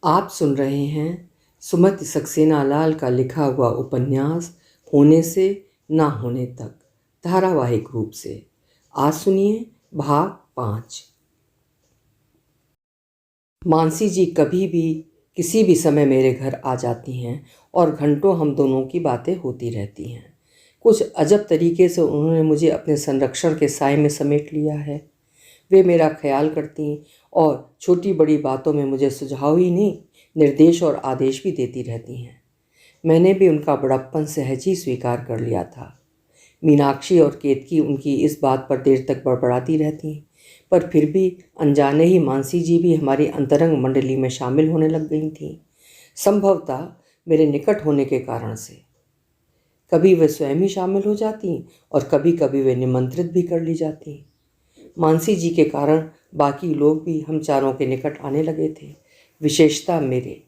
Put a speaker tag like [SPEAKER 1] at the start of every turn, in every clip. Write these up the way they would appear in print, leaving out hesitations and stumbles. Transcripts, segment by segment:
[SPEAKER 1] आप सुन रहे हैं सुमति सक्सेना लाल का लिखा हुआ उपन्यास होने से ना होने तक, धारावाहिक रूप से। आज सुनिए भाग 5। मानसी जी कभी भी किसी भी समय मेरे घर आ जाती हैं और घंटों हम दोनों की बातें होती रहती हैं। कुछ अजब तरीके से उन्होंने मुझे अपने संरक्षण के साए में समेट लिया है। वे मेरा ख्याल करती और छोटी बड़ी बातों में मुझे सुझाव ही नहीं, निर्देश और आदेश भी देती रहती हैं। मैंने भी उनका बड़प्पन सहज ही स्वीकार कर लिया था। मीनाक्षी और केतकी उनकी इस बात पर देर तक बड़बड़ाती रहती, पर फिर भी अनजाने ही मानसी जी भी हमारी अंतरंग मंडली में शामिल होने लग गई थीं, संभवतः मेरे निकट होने के कारण से। कभी वे स्वयं ही शामिल हो जाती और कभी कभी वे निमंत्रित भी कर ली जाती। मानसी जी के कारण बाकी लोग भी हम चारों के निकट आने लगे थे। विशेषता मेरे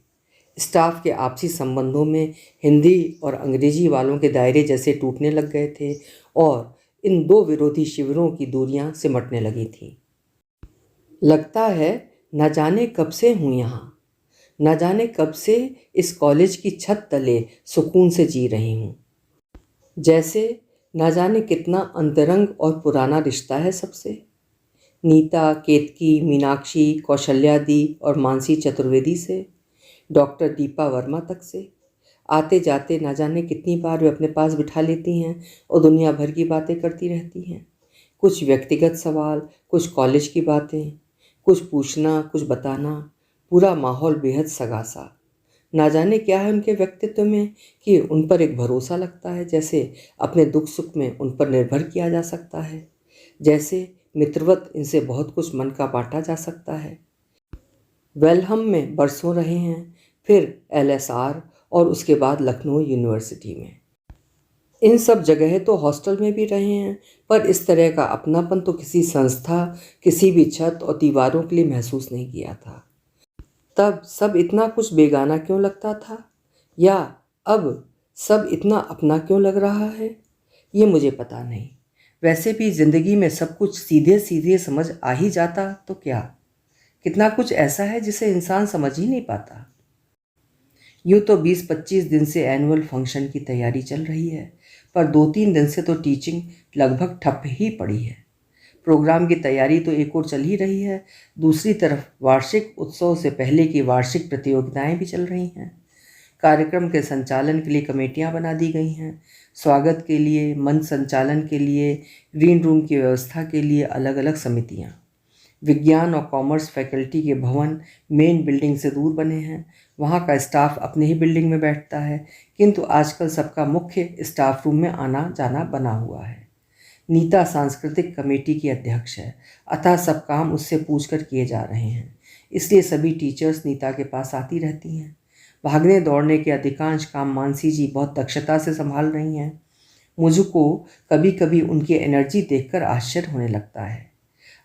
[SPEAKER 1] स्टाफ के आपसी संबंधों में हिंदी और अंग्रेजी वालों के दायरे जैसे टूटने लग गए थे और इन दो विरोधी शिविरों की दूरियां सिमटने लगी थीं। लगता है न जाने कब से हूँ यहाँ, न जाने कब से इस कॉलेज की छत तले सुकून से जी रही हूँ। जैसे न जाने कितना अंतरंग और पुराना रिश्ता है सबसे। नीता, केतकी, मीनाक्षी, कौशल्या दी और मानसी चतुर्वेदी से, डॉक्टर दीपा वर्मा तक से। आते जाते न जाने कितनी बार वे अपने पास बिठा लेती हैं और दुनिया भर की बातें करती रहती हैं। कुछ व्यक्तिगत सवाल, कुछ कॉलेज की बातें, कुछ पूछना, कुछ बताना। पूरा माहौल बेहद सगा सा। ना जाने क्या है उनके व्यक्तित्व में कि उन पर एक भरोसा लगता है, जैसे अपने दुख सुख में उन पर निर्भर किया जा सकता है, जैसे मित्रवत इनसे बहुत कुछ मन का बांटा जा सकता है। वेलहम में बरसों रहे हैं, फिर LSR और उसके बाद लखनऊ यूनिवर्सिटी में। इन सब जगह तो हॉस्टल में भी रहे हैं, पर इस तरह का अपनापन तो किसी संस्था, किसी भी छत और दीवारों के लिए महसूस नहीं किया था। तब सब इतना कुछ बेगाना क्यों लगता था, या अब सब इतना अपना क्यों लग रहा है, ये मुझे पता नहीं। वैसे भी जिंदगी में सब कुछ सीधे सीधे समझ आ ही जाता तो क्या, कितना कुछ ऐसा है जिसे इंसान समझ ही नहीं पाता। यूँ तो 20-25 दिन से एनुअल फंक्शन की तैयारी चल रही है, पर 2-3 दिन से तो टीचिंग लगभग ठप ही पड़ी है। प्रोग्राम की तैयारी तो एक ओर चल ही रही है, दूसरी तरफ वार्षिक उत्सव से पहले की वार्षिक प्रतियोगिताएं भी चल रही हैं। कार्यक्रम के संचालन के लिए कमेटियां बना दी गई हैं। स्वागत के लिए, मंच संचालन के लिए, ग्रीन रूम की व्यवस्था के लिए अलग अलग समितियां। विज्ञान और कॉमर्स फैकल्टी के भवन मेन बिल्डिंग से दूर बने हैं। वहाँ का स्टाफ अपने ही बिल्डिंग में बैठता है, किंतु आजकल सबका मुख्य स्टाफ रूम में आना जाना बना हुआ है। नीता सांस्कृतिक कमेटी की अध्यक्ष है, अतः सब काम उससे पूछकर किए जा रहे हैं। इसलिए सभी टीचर्स नीता के पास आती रहती हैं। भागने दौड़ने के अधिकांश काम मानसी जी बहुत दक्षता से संभाल रही हैं। मुझको कभी कभी उनकी एनर्जी देखकर आश्चर्य होने लगता है।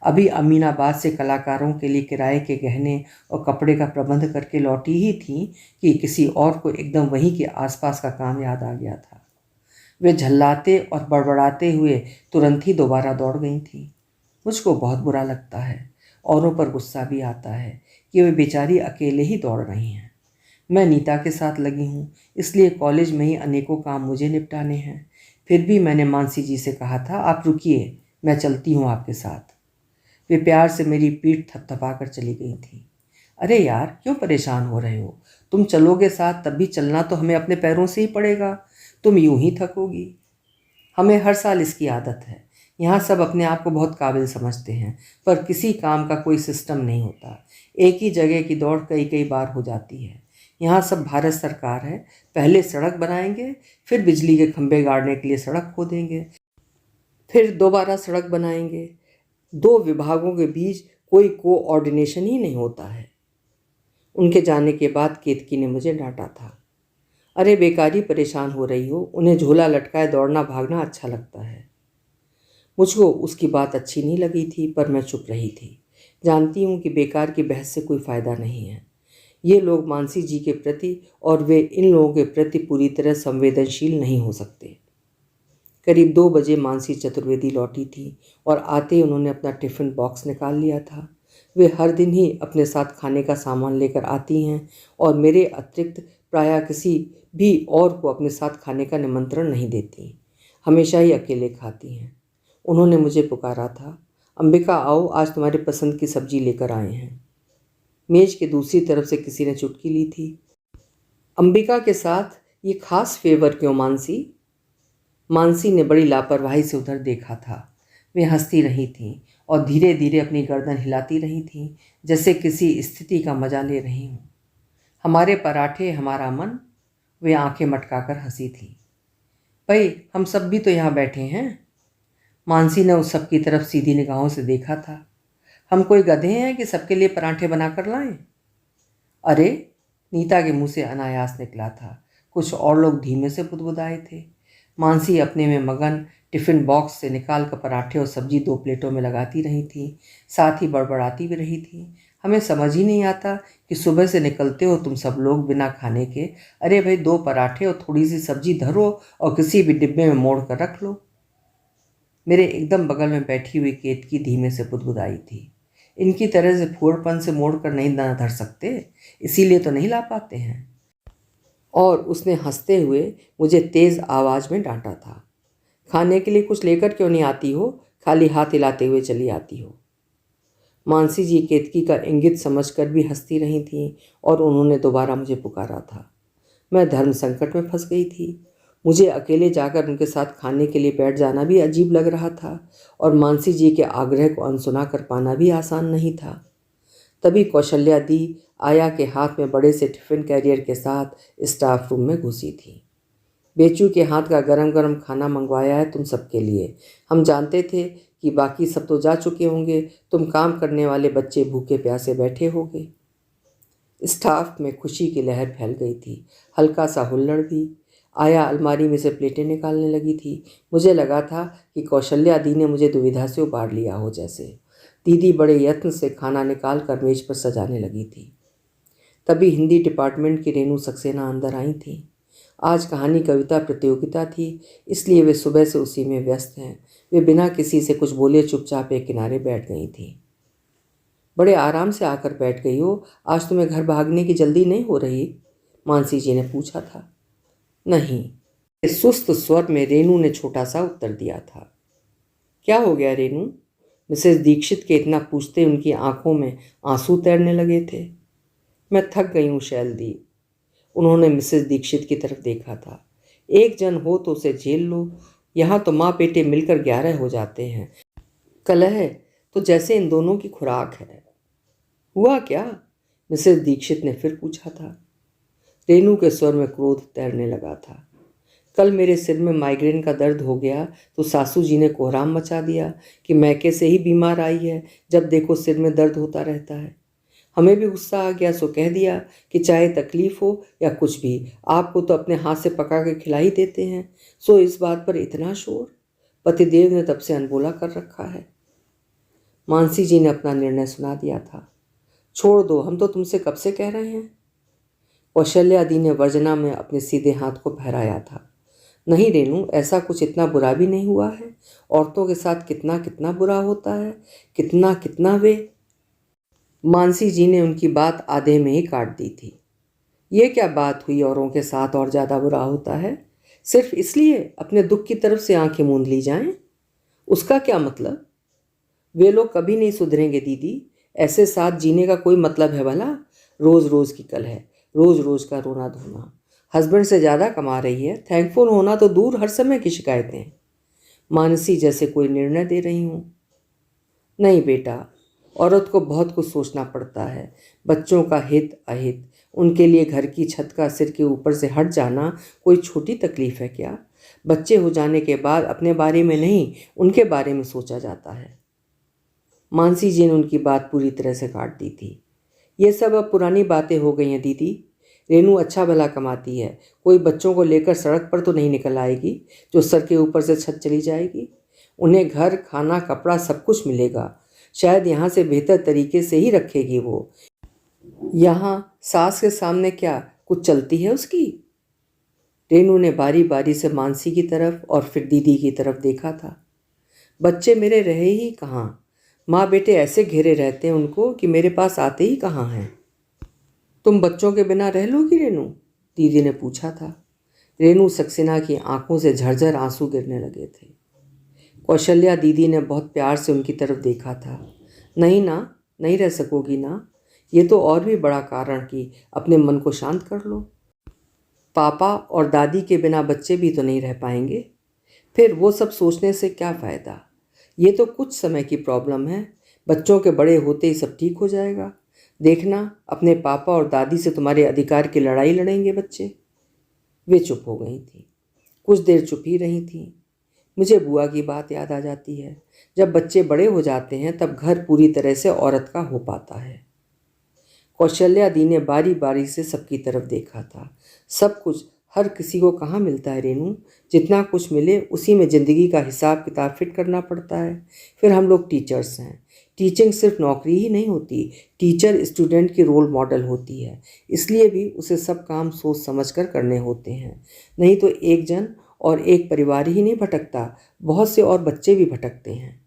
[SPEAKER 1] अभी अमीनाबाद से कलाकारों के लिए किराए के गहने और कपड़े का प्रबंध करके लौटी ही थी कि किसी और को एकदम वहीं के आसपास का काम याद आ गया था। वे झल्लाते और बड़बड़ाते हुए तुरंत ही दोबारा दौड़ गई थी। मुझको बहुत बुरा लगता है, औरों पर गुस्सा भी आता है कि वे बेचारी अकेले ही दौड़ रही हैं। मैं नीता के साथ लगी हूँ, इसलिए कॉलेज में ही अनेकों काम मुझे निपटाने हैं। फिर भी मैंने मानसी जी से कहा था, आप रुकिए, मैं चलती हूँ आपके साथ। वे प्यार से मेरी पीठ थपथपा कर चली गई थी। अरे यार, क्यों परेशान हो रहे हो? तुम चलोगे साथ तब भी चलना तो हमें अपने पैरों से ही पड़ेगा। तुम यूं ही थकोगी। हमें हर साल इसकी आदत है। यहाँ सब अपने आप को बहुत काबिल समझते हैं, पर किसी काम का कोई सिस्टम नहीं होता। एक ही जगह की दौड़ कई कई बार हो जाती है। यहाँ सब भारत सरकार है, पहले सड़क बनाएंगे, फिर बिजली के खंभे गाड़ने के लिए सड़क खोदेंगे, फिर दोबारा सड़क बनाएंगे। दो विभागों के बीच कोई कोऑर्डिनेशन ही नहीं होता है। उनके जाने के बाद केतकी ने मुझे डांटा था। अरे बेकारी परेशान हो रही हो, उन्हें झोला लटकाए दौड़ना भागना अच्छा लगता है। मुझको उसकी बात अच्छी नहीं लगी थी, पर मैं चुप रही थी। जानती हूँ कि बेकार की बहस से कोई फ़ायदा नहीं है। ये लोग मानसी जी के प्रति और वे इन लोगों के प्रति पूरी तरह संवेदनशील नहीं हो सकते। करीब 2 बजे मानसी चतुर्वेदी लौटी थी और आते ही उन्होंने अपना टिफ़िन बॉक्स निकाल लिया था। वे हर दिन ही अपने साथ खाने का सामान लेकर आती हैं और मेरे अतिरिक्त प्रायः किसी भी और को अपने साथ खाने का निमंत्रण नहीं देती, हमेशा ही अकेले खाती हैं। उन्होंने मुझे पुकारा था, अंबिका आओ, आज तुम्हारी पसंद की सब्जी लेकर आए हैं। मेज के दूसरी तरफ से किसी ने चुटकी ली थी। अंबिका के साथ ये खास फेवर क्यों मानसी? मानसी ने बड़ी लापरवाही से उधर देखा था। वे हंसती रही थीं और धीरे धीरे अपनी गर्दन हिलाती रही थीं, जैसे किसी स्थिति का मजा ले रही हूँ। हमारे पराठे, हमारा मन। वे आंखें मटकाकर हंसी थी। भाई, हम सब भी तो यहाँ बैठे हैं। मानसी ने उस सब की तरफ सीधी निगाहों से देखा था। हम कोई गधे हैं कि सबके लिए पराठे बनाकर लाएं? अरे, नीता के मुंह से अनायास निकला था। कुछ और लोग धीमे से बुदबुदाए थे। मानसी अपने में मगन टिफ़िन बॉक्स से निकाल कर पराठे और सब्जी 2 प्लेटों में लगाती रही थी, साथ ही बड़बड़ाती भी रही थी। हमें समझ ही नहीं आता कि सुबह से निकलते हो तुम सब लोग बिना खाने के। अरे भाई, 2 पराठे और थोड़ी सी सब्जी धरो और किसी भी डिब्बे में मोड़ कर रख लो। मेरे एकदम बगल में बैठी हुई केतकी धीमे से बुदबुदाई थी। इनकी तरह से फूहड़पन से मोड़ कर नहीं ना धर सकते, इसीलिए तो नहीं ला पाते हैं। और उसने हंसते हुए मुझे तेज़ आवाज़ में डांटा था, खाने के लिए कुछ लेकर क्यों नहीं आती हो? खाली हाथ हिलाते हुए चली आती हो। मानसी जी केतकी का इंगित समझकर भी हंसती रही थीं और उन्होंने दोबारा मुझे पुकारा था। मैं धर्म संकट में फंस गई थी। मुझे अकेले जाकर उनके साथ खाने के लिए बैठ जाना भी अजीब लग रहा था और मानसी जी के आग्रह को अनसुना कर पाना भी आसान नहीं था। तभी कौशल्या दी आया के हाथ में बड़े से टिफ़िन कैरियर के साथ स्टाफ रूम में घुसी थी। बेचू के हाथ का गरम गरम खाना मंगवाया है तुम सबके लिए। हम जानते थे कि बाकी सब तो जा चुके होंगे, तुम काम करने वाले बच्चे भूखे प्यासे बैठे होंगे। स्टाफ में खुशी की लहर फैल गई थी, हल्का सा हुल्लड़ भी। आया अलमारी में से प्लेटें निकालने लगी थी। मुझे लगा था कि कौशल्या दी ने मुझे दुविधा से उबार लिया हो जैसे। दीदी बड़े यत्न से खाना निकाल कर मेज पर सजाने लगी थी। तभी हिंदी डिपार्टमेंट की रेनू सक्सेना अंदर आई थी। आज कहानी कविता प्रतियोगिता थी, इसलिए वे सुबह से उसी में व्यस्त हैं। वे बिना किसी से कुछ बोले चुपचाप एक किनारे बैठ गई थी। बड़े आराम से आकर बैठ गई हो, आज तुम्हें घर भागने की जल्दी नहीं हो रही? मानसी जी ने पूछा था। नहीं, इस सुस्त स्वर में रेनू ने छोटा सा उत्तर दिया था। क्या हो गया रेनू? मिसेस दीक्षित के इतना पूछते उनकी आंखों में आंसू तैरने लगे थे। मैं थक गई हूँ शैल दी। उन्होंने मिसेस दीक्षित की तरफ देखा था। एक जन हो तो उसे झेल लो, यहाँ तो माँ बेटे मिलकर 11 हो जाते हैं। कलह तो जैसे इन दोनों की खुराक है। हुआ क्या? मिसेस दीक्षित ने फिर पूछा था। रेनू के स्वर में क्रोध तैरने लगा था। कल मेरे सिर में माइग्रेन का दर्द हो गया तो सासू जी ने कोहराम मचा दिया कि मैके से ही बीमार आई है, जब देखो सिर में दर्द होता रहता है। हमें भी गुस्सा आ गया, सो कह दिया कि चाहे तकलीफ हो या कुछ भी, आपको तो अपने हाथ से पका के खिला ही देते हैं, सो इस बात पर इतना शोर? पतिदेव ने तब से अनबोला कर रखा है। मानसी जी ने अपना निर्णय सुना दिया था। छोड़ दो, हम तो तुमसे कब से कह रहे हैं। कौशल्या दी ने वर्जना में अपने सीधे हाथ को फहराया था। नहीं रेनू, ऐसा कुछ इतना बुरा भी नहीं हुआ है। औरतों के साथ कितना कितना बुरा होता है, कितना कितना वे। मानसी जी ने उनकी बात आधे में ही काट दी थी। ये क्या बात हुई औरों के साथ और ज़्यादा बुरा होता है? सिर्फ इसलिए अपने दुख की तरफ से आंखें मूंद ली जाएं? उसका क्या मतलब? वे लोग कभी नहीं सुधरेंगे दीदी। ऐसे साथ जीने का कोई मतलब है भला? रोज़ रोज़ की कलह, रोज़ रोज़ का रोना धोना। हस्बैंड से ज़्यादा कमा रही है, थैंकफुल होना तो दूर, हर समय की शिकायतें। मानसी जैसे कोई निर्णय दे रही हूँ। नहीं बेटा, औरत को बहुत कुछ सोचना पड़ता है। बच्चों का हित अहित, उनके लिए घर की छत का सिर के ऊपर से हट जाना कोई छोटी तकलीफ है क्या? बच्चे हो जाने के बाद अपने बारे में नहीं, उनके बारे में सोचा जाता है। मानसी जी ने उनकी बात पूरी तरह से काट दी थी। ये सब अब पुरानी बातें हो गई हैं दीदी। रेनू अच्छा भला कमाती है, कोई बच्चों को लेकर सड़क पर तो नहीं निकल आएगी जो सर के ऊपर से छत चली जाएगी। उन्हें घर, खाना, कपड़ा सब कुछ मिलेगा। शायद यहाँ से बेहतर तरीके से ही रखेगी वो। यहाँ सास के सामने क्या कुछ चलती है उसकी? रेनू ने बारी बारी से मानसी की तरफ और फिर दीदी की तरफ देखा था। बच्चे मेरे रहे ही कहाँ? माँ बेटे ऐसे घेरे रहते हैं उनको कि मेरे पास आते ही कहाँ हैं। तुम बच्चों के बिना रह लोगी रेनू? दीदी ने पूछा था। रेनू सक्सेना की आंखों से झरझर आंसू गिरने लगे थे। कौशल्या दीदी ने बहुत प्यार से उनकी तरफ देखा था। नहीं ना, नहीं रह सकोगी ना, ये तो और भी बड़ा कारण कि अपने मन को शांत कर लो। पापा और दादी के बिना बच्चे भी तो नहीं रह पाएंगे। फिर वो सब सोचने से क्या फ़ायदा। ये तो कुछ समय की प्रॉब्लम है, बच्चों के बड़े होते ही सब ठीक हो जाएगा। देखना, अपने पापा और दादी से तुम्हारे अधिकार की लड़ाई लड़ेंगे बच्चे। वे चुप हो गई थीं। कुछ देर चुप ही रही थीं। मुझे बुआ की बात याद आ जाती है। जब बच्चे बड़े हो जाते हैं तब घर पूरी तरह से औरत का हो पाता है। कौशल्या दी ने बारी बारी से सबकी तरफ देखा था। सब कुछ हर किसी को कहाँ मिलता है रेनू? जितना कुछ मिले उसी में ज़िंदगी का हिसाब किताब फिट करना पड़ता है। फिर हम लोग टीचर्स हैं। टीचिंग सिर्फ नौकरी ही नहीं होती, टीचर स्टूडेंट की रोल मॉडल होती है। इसलिए भी उसे सब काम सोच समझ कर करने होते हैं। नहीं तो एक जन और एक परिवार ही नहीं भटकता, बहुत से और बच्चे भी भटकते हैं।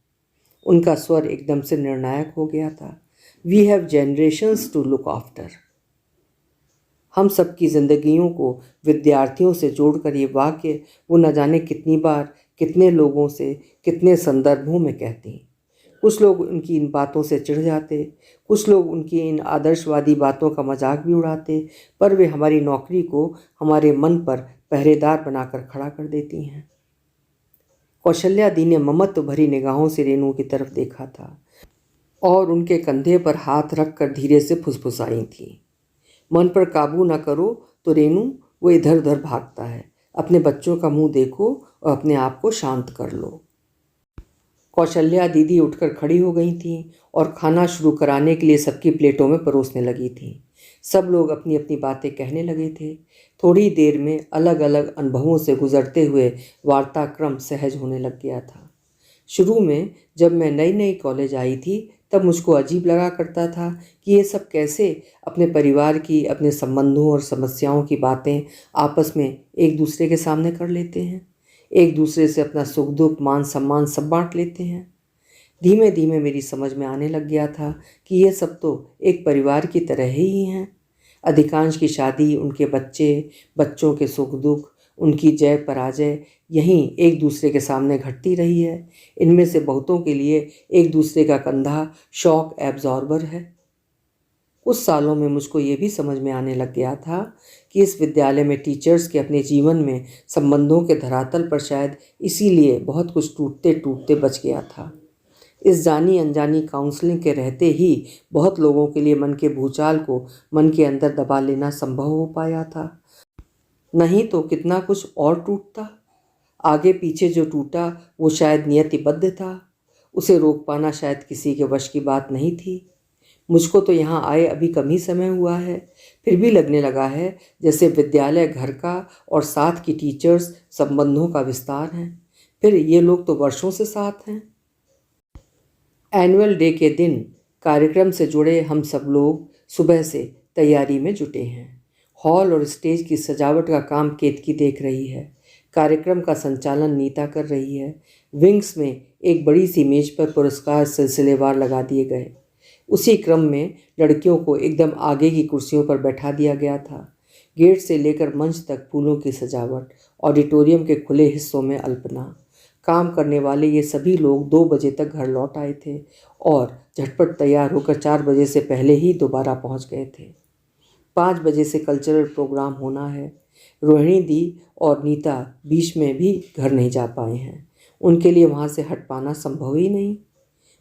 [SPEAKER 1] उनका स्वर एकदम से निर्णायक हो गया था। We have generations to look after. हम सबकी ज़िंदगियों को विद्यार्थियों से जोड़कर ये वाक्य वो न जाने कितनी बार, कितने लोगों से, कितने संदर्भों में कहती। कुछ लोग उनकी इन बातों से चिढ़ जाते, कुछ लोग उनकी इन आदर्शवादी बातों का मजाक भी उड़ाते, पर वे हमारी नौकरी को हमारे मन पर पहरेदार बनाकर खड़ा कर देती हैं। कौशल्या दी ने ममत्व भरी निगाहों से रेनू की तरफ देखा था और उनके कंधे पर हाथ रखकर धीरे से फुसफुसाई थी। मन पर काबू न करो तो रेनू वो इधर उधर भागता है। अपने बच्चों का मुंह देखो और अपने आप को शांत कर लो। कौशल्या दीदी उठकर खड़ी हो गई थीं और खाना शुरू कराने के लिए सबकी प्लेटों में परोसने लगी थीं। सब लोग अपनी अपनी बातें कहने लगे थे। थोड़ी देर में अलग अलग अनुभवों से गुजरते हुए वार्ताक्रम सहज होने लग गया था। शुरू में जब मैं नई नई कॉलेज आई थी तब मुझको अजीब लगा करता था कि ये सब कैसे अपने परिवार की, अपने संबंधों और समस्याओं की बातें आपस में एक दूसरे के सामने कर लेते हैं। एक दूसरे से अपना सुख दुख, मान सम्मान सब बांट लेते हैं। धीमे धीमे मेरी समझ में आने लग गया था कि ये सब तो एक परिवार की तरह ही हैं। अधिकांश की शादी, उनके बच्चे, बच्चों के सुख दुख, उनकी जय पराजय यहीं एक दूसरे के सामने घटती रही है। इनमें से बहुतों के लिए एक दूसरे का कंधा शॉक एब्जॉर्बर है। कुछ सालों में मुझको ये भी समझ में आने लग गया था कि इस विद्यालय में टीचर्स के अपने जीवन में संबंधों के धरातल पर शायद इसीलिए बहुत कुछ टूटते टूटते बच गया था। इस जानी अनजानी काउंसलिंग के रहते ही बहुत लोगों के लिए मन के भूचाल को मन के अंदर दबा लेना संभव हो पाया था। नहीं तो कितना कुछ और टूटता। आगे पीछे जो टूटा वो शायद नियतिबद्ध था। उसे रोक पाना शायद किसी के वश की बात नहीं थी। मुझको तो यहाँ आए अभी कम ही समय हुआ है, फिर भी लगने लगा है जैसे विद्यालय घर का और साथ की टीचर्स संबंधों का विस्तार हैं। फिर ये लोग तो वर्षों से साथ हैं। एनुअल डे के दिन कार्यक्रम से जुड़े हम सब लोग सुबह से तैयारी में जुटे हैं। हॉल और स्टेज की सजावट का काम केतकी देख रही है। कार्यक्रम का संचालन नीता कर रही है। विंग्स में एक बड़ी सी मेज पर पुरस्कार सिलसिलेवार लगा दिए गए। उसी क्रम में लड़कियों को एकदम आगे की कुर्सियों पर बैठा दिया गया था। गेट से लेकर मंच तक फूलों की सजावट, ऑडिटोरियम के खुले हिस्सों में अल्पना। काम करने वाले ये सभी लोग 2 बजे तक घर लौट आए थे और झटपट तैयार होकर 4 बजे से पहले ही दोबारा पहुंच गए थे। 5 बजे से कल्चरल प्रोग्राम होना है। रोहिणी दी और नीता बीच में भी घर नहीं जा पाए हैं। उनके लिए वहाँ से हट पाना संभव ही नहीं।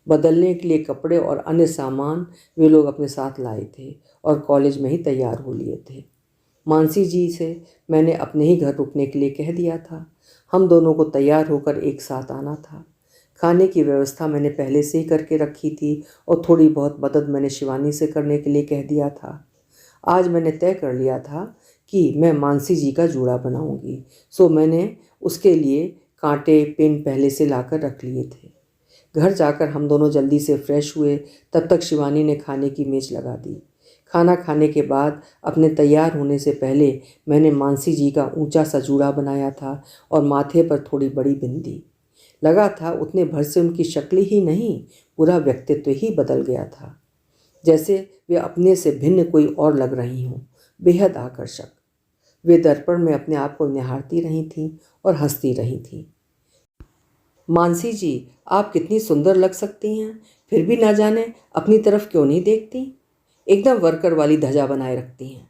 [SPEAKER 1] बदलने के लिए कपड़े और अन्य सामान वे लोग अपने साथ लाए थे और कॉलेज में ही तैयार हो लिए थे। मानसी जी से मैंने अपने ही घर रुकने के लिए कह दिया था। हम दोनों को तैयार होकर एक साथ आना था। खाने की व्यवस्था मैंने पहले से ही करके रखी थी और थोड़ी बहुत मदद मैंने शिवानी से करने के लिए कह दिया था। आज मैंने तय कर लिया था कि मैं मानसी जी का जूड़ा बनाऊंगी, सो मैंने उसके लिए कांटे पिन पहले से लाकर रख लिए थे। घर जाकर हम दोनों जल्दी से फ्रेश हुए। तब तक शिवानी ने खाने की मेज लगा दी। खाना खाने के बाद अपने तैयार होने से पहले मैंने मानसी जी का ऊंचा सा जूड़ा बनाया था और माथे पर थोड़ी बड़ी बिंदी लगा था। उतने भर से उनकी शक्ल ही नहीं, पूरा व्यक्तित्व ही बदल गया था, जैसे वे अपने से भिन्न कोई और लग रही हों, बेहद आकर्षक। वे दर्पण में अपने आप को निहारती रही थीं और हंसती रही थीं। मानसी जी, आप कितनी सुंदर लग सकती हैं, फिर भी ना जाने अपनी तरफ क्यों नहीं देखती। एकदम वर्कर वाली धजा बनाए रखती हैं।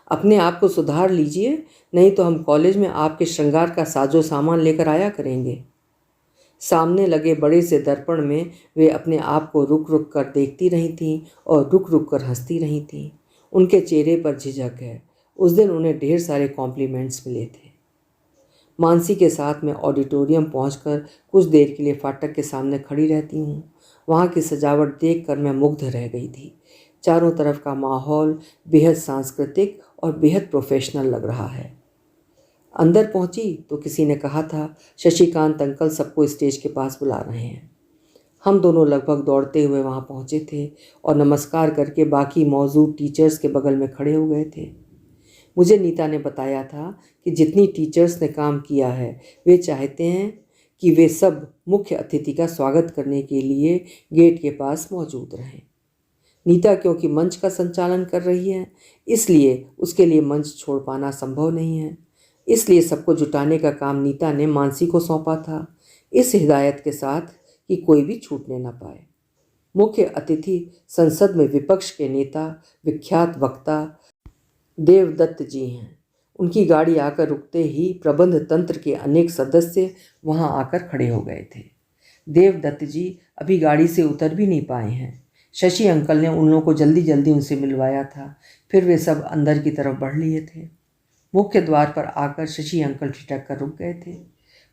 [SPEAKER 1] अपने आप को सुधार लीजिए, नहीं तो हम कॉलेज में आपके श्रृंगार का साजो सामान लेकर आया करेंगे। सामने लगे बड़े से दर्पण में वे अपने आप को रुक रुक कर देखती रही थीं और रुक रुक कर हंसती रही थीं। उनके चेहरे पर झिझक है। उस दिन उन्हें ढेर सारे कॉम्प्लीमेंट्स मिले थे। मानसी के साथ मैं ऑडिटोरियम पहुंचकर कुछ देर के लिए फाटक के सामने खड़ी रहती हूँ। वहाँ की सजावट देखकर मैं मुग्ध रह गई थी। चारों तरफ का माहौल बेहद सांस्कृतिक और बेहद प्रोफेशनल लग रहा है। अंदर पहुंची तो किसी ने कहा था, शशिकांत अंकल सबको स्टेज के पास बुला रहे हैं। हम दोनों लगभग दौड़ते हुए वहां पहुंचे थे और नमस्कार करके बाकी मौजूद टीचर्स के बगल में खड़े हो गए थे। मुझे नीता ने बताया था कि जितनी टीचर्स ने काम किया है, वे चाहते हैं कि वे सब मुख्य अतिथि का स्वागत करने के लिए गेट के पास मौजूद रहें। नीता क्योंकि मंच का संचालन कर रही है, इसलिए उसके लिए मंच छोड़ पाना संभव नहीं है। इसलिए सबको जुटाने का काम नीता ने मानसी को सौंपा था, इस हिदायत के साथ कि कोई भी छूटने न पाए। मुख्य अतिथि संसद में विपक्ष के नेता, विख्यात वक्ता देवदत्त जी हैं। उनकी गाड़ी आकर रुकते ही प्रबंध तंत्र के अनेक सदस्य वहां आकर खड़े हो गए थे। देवदत्त जी अभी गाड़ी से उतर भी नहीं पाए हैं। शशि अंकल ने उन लोगों को जल्दी जल्दी उनसे मिलवाया था, फिर वे सब अंदर की तरफ बढ़ लिए थे। मुख्य द्वार पर आकर शशि अंकल ठिठक कर रुक गए थे।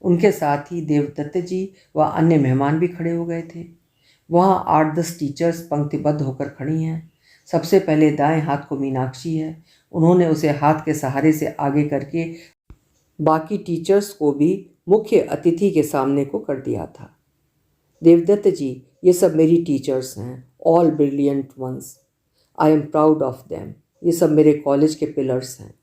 [SPEAKER 1] उनके साथ ही देवदत्त जी व अन्य मेहमान भी खड़े हो गए थे। वहाँ 8-10 टीचर्स पंक्तिबद्ध होकर खड़ी हैं। सबसे पहले दाएं हाथ को मीनाक्षी है। उन्होंने उसे हाथ के सहारे से आगे करके बाकी टीचर्स को भी मुख्य अतिथि के सामने को कर दिया था। देवदत्त जी, ये सब मेरी टीचर्स हैं, all brilliant ones. I am proud of them. ये सब मेरे कॉलेज के पिलर्स हैं।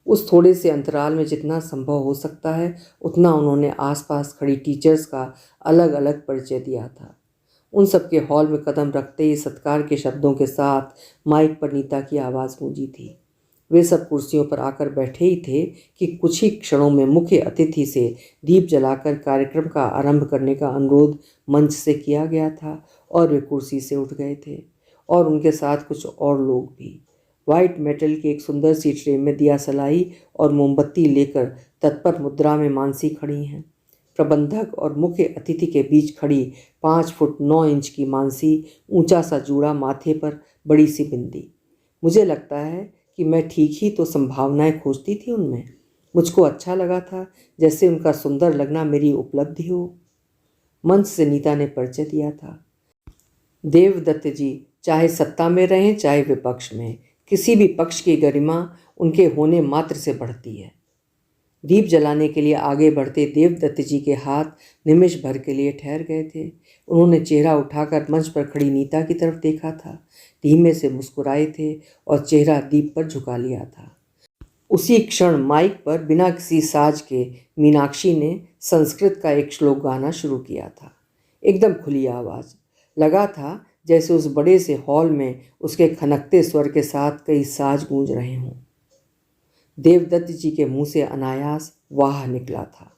[SPEAKER 1] उस थोड़े से अंतराल में जितना संभव हो सकता है उतना उन्होंने आसपास खड़ी टीचर्स का अलग अलग परिचय दिया था। उन सबके हॉल में कदम रखते ही सत्कार के शब्दों के साथ माइक पर नीता की आवाज़ गूंजी थी। वे सब कुर्सियों पर आकर बैठे ही थे कि कुछ ही क्षणों में मुख्य अतिथि से दीप जलाकर कार्यक्रम का आरंभ करने का अनुरोध मंच से किया गया था और वे कुर्सी से उठ गए थे, और उनके साथ कुछ और लोग भी। वाइट मेटल की एक सुंदर सी ट्रे में दिया सलाई और मोमबत्ती लेकर तत्पर मुद्रा में मानसी खड़ी हैं। प्रबंधक और मुख्य अतिथि के बीच खड़ी 5 फुट 9 इंच की मानसी, ऊंचा सा जूड़ा माथे पर, बड़ी सी बिंदी। मुझे लगता है कि मैं ठीक ही तो संभावनाएं खोजती थी उनमें। मुझको अच्छा लगा था, जैसे उनका सुंदर लगना मेरी उपलब्धि हो। मंच से नीता ने परिचय दिया था। देवदत्त जी चाहे सत्ता में रहें चाहे विपक्ष में, किसी भी पक्ष की गरिमा उनके होने मात्र से बढ़ती है। दीप जलाने के लिए आगे बढ़ते देवदत्त जी के हाथ निमिष भर के लिए ठहर गए थे। उन्होंने चेहरा उठाकर मंच पर खड़ी नीता की तरफ देखा था, धीमे से मुस्कुराए थे और चेहरा दीप पर झुका लिया था। उसी क्षण माइक पर बिना किसी साज के मीनाक्षी ने संस्कृत का एक श्लोक गाना शुरू किया था। एकदम खुली आवाज़। लगा था जैसे उस बड़े से हॉल में उसके खनकते स्वर के साथ कई साज गूंज रहे हों। देवदत्त जी के मुंह से अनायास वाह निकला था।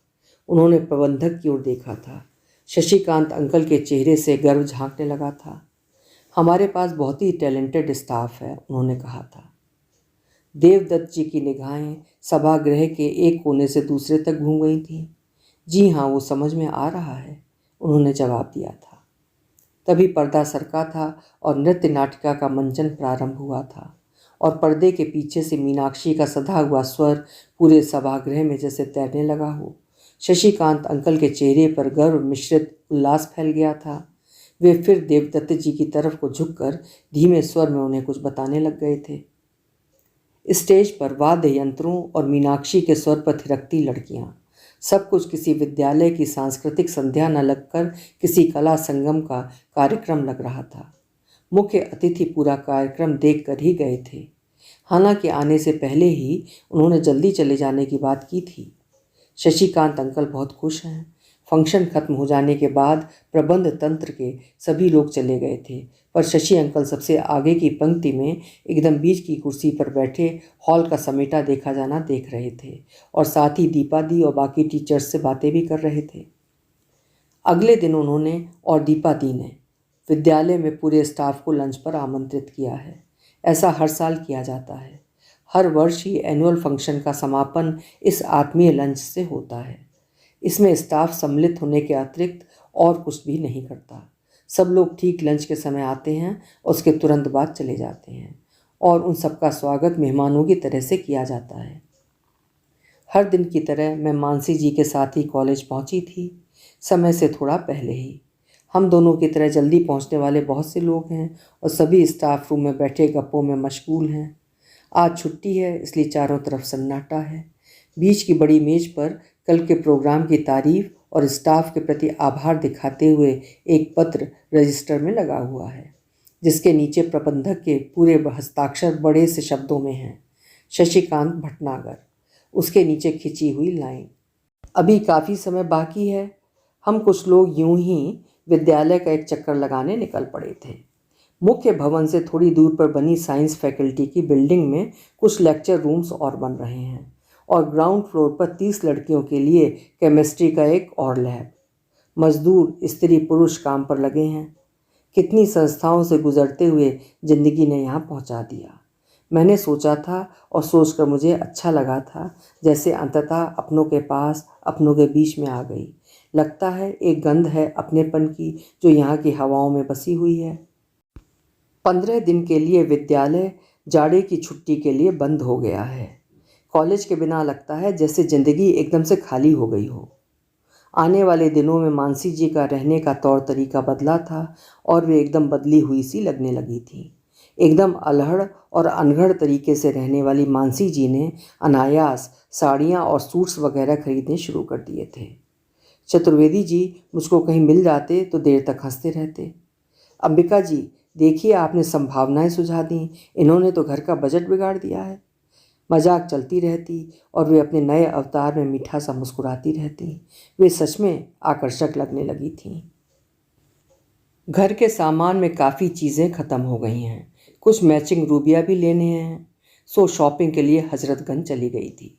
[SPEAKER 1] उन्होंने प्रबंधक की ओर देखा था। शशिकांत अंकल के चेहरे से गर्व झांकने लगा था। हमारे पास बहुत ही टैलेंटेड स्टाफ है, उन्होंने कहा था। देवदत्त जी की निगाहें सभागृह के एक कोने से दूसरे तक घूम गई थीं। जी हाँ, वो समझ में आ रहा है, उन्होंने जवाब दिया था। तभी पर्दा सरका था और नृत्य नाटिका का मंचन प्रारंभ हुआ था, और पर्दे के पीछे से मीनाक्षी का सधा हुआ स्वर पूरे सभागृह में जैसे तैरने लगा हो। शशिकांत अंकल के चेहरे पर गर्व मिश्रित उल्लास फैल गया था। वे फिर देवदत्त जी की तरफ को झुककर धीमे स्वर में उन्हें कुछ बताने लग गए थे। स्टेज पर वाद्य यंत्रों और मीनाक्षी के स्वर पर थिरकती लड़कियां, सब कुछ किसी विद्यालय की सांस्कृतिक संध्या न लगकर किसी कला संगम का कार्यक्रम लग रहा था। मुख्य अतिथि पूरा कार्यक्रम देख कर ही गए थे। हालांकि आने से पहले ही उन्होंने जल्दी चले जाने की बात की थी। शशिकांत अंकल बहुत खुश हैं। फंक्शन खत्म हो जाने के बाद प्रबंध तंत्र के सभी लोग चले गए थे, पर शशि अंकल सबसे आगे की पंक्ति में एकदम बीच की कुर्सी पर बैठे हॉल का समेटा देखा जाना देख रहे थे और साथ ही दीपा दी और बाकी टीचर्स से बातें भी कर रहे थे। अगले दिन उन्होंने और दीपा दी ने विद्यालय में पूरे स्टाफ को लंच पर आमंत्रित किया है। ऐसा हर साल किया जाता है। हर वर्ष ही एनुअल फंक्शन का समापन इस आत्मीय लंच से होता है। इसमें स्टाफ सम्मिलित होने के अतिरिक्त और कुछ भी नहीं करता। सब लोग ठीक लंच के समय आते हैं, उसके तुरंत बाद चले जाते हैं और उन सबका स्वागत मेहमानों की तरह से किया जाता है। हर दिन की तरह मैं मानसी जी के साथ ही कॉलेज पहुंची थी, समय से थोड़ा पहले ही। हम दोनों की तरह जल्दी पहुंचने वाले बहुत से लोग हैं और सभी स्टाफ रूम में बैठे गप्पों में मशगूल हैं। आज छुट्टी है, इसलिए चारों तरफ सन्नाटा है। बीच की बड़ी मेज पर कल के प्रोग्राम की तारीफ और स्टाफ के प्रति आभार दिखाते हुए एक पत्र रजिस्टर में लगा हुआ है, जिसके नीचे प्रबंधक के पूरे हस्ताक्षर बड़े से शब्दों में हैं, शशिकांत भटनागर। उसके नीचे खिंची हुई लाइन, अभी काफ़ी समय बाकी है। हम कुछ लोग यूं ही विद्यालय का एक चक्कर लगाने निकल पड़े थे। मुख्य भवन से थोड़ी दूर पर बनी साइंस फैकल्टी की बिल्डिंग में कुछ लेक्चर रूम्स और बन रहे हैं और ग्राउंड फ्लोर पर 30 लड़कियों के लिए केमिस्ट्री का एक और लैब। मजदूर स्त्री पुरुष काम पर लगे हैं। कितनी संस्थाओं से गुजरते हुए ज़िंदगी ने यहाँ पहुँचा दिया। मैंने सोचा था और सोचकर मुझे अच्छा लगा था, जैसे अंततः अपनों के पास, अपनों के बीच में आ गई। लगता है एक गंध है अपनेपन की जो यहाँ की हवाओं में बसी हुई है। 15 दिन के लिए विद्यालय जाड़े की छुट्टी के लिए बंद हो गया है। कॉलेज के बिना लगता है जैसे ज़िंदगी एकदम से खाली हो गई हो। आने वाले दिनों में मानसी जी का रहने का तौर तरीका बदला था और वे एकदम बदली हुई सी लगने लगी थी। एकदम अलहड़ और अनघड़ तरीके से रहने वाली मानसी जी ने अनायास साड़ियाँ और सूट्स वगैरह खरीदने शुरू कर दिए थे। चतुर्वेदी जी मुझको कहीं मिल जाते तो देर तक हंसते रहते। अंबिका जी, देखिए आपने संभावनाएं सुझा दी, इन्होंने तो घर का बजट बिगाड़ दिया है। मजाक चलती रहती और वे अपने नए अवतार में मीठा सा मुस्कुराती रहती। वे सच में आकर्षक लगने लगी थीं। घर के सामान में काफ़ी चीज़ें ख़त्म हो गई हैं, कुछ मैचिंग रूबिया भी लेने हैं, सो शॉपिंग के लिए हजरतगंज चली गई थी।